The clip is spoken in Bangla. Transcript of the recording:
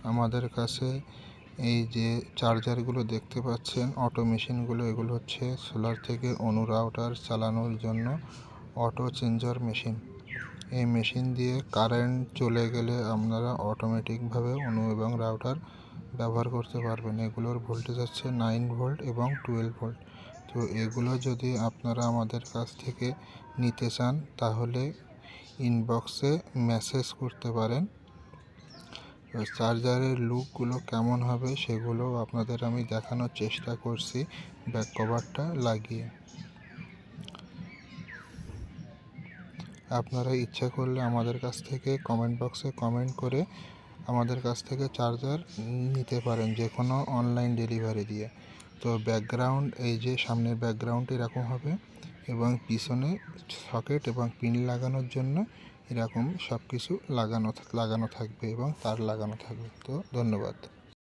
আমাদের কাছে এই যে চার্জারগুলো দেখতে পাচ্ছেন, অটো মেশিনগুলো, এগুলো হচ্ছে সোলার থেকে অনু রাউটার চালানোর জন্য অটো চেঞ্জার মেশিন। এই মেশিন দিয়ে কারেন্ট চলে গেলে আপনারা অটোমেটিকভাবে অনু এবং রাউটার ব্যবহার করতে পারবেন। এগুলোর ভোল্টেজ হচ্ছে 9 ভোল্ট এবং 12 ভোল্ট। তো এগুলো যদি আপনারা আমাদের কাছ থেকে নিতে চান তাহলে ইনবক্সে মেসেজ করতে পারেন। চার্জারের লুকগুলো কেমন হবে সেগুলো আপনাদের আমি দেখানোর চেষ্টা করছি ব্যাক কভারটা লাগিয়ে। আপনারা ইচ্ছা করলে আমাদের কাছ থেকে কমেন্ট বক্সে কমেন্ট করে আমাদের কাছ থেকে চার্জার নিতে পারেন, যে কোনো অনলাইন ডেলিভারি দিয়ে। তো ব্যাকগ্রাউন্ড, এই যে সামনের ব্যাকগ্রাউন্ড এরকম হবে এবং পিছনে সকেট এবং পিন লাগানোর জন্য এরকম সব কিছু লাগানো থাকবে এবং তার লাগানো থাকবে। তো ধন্যবাদ।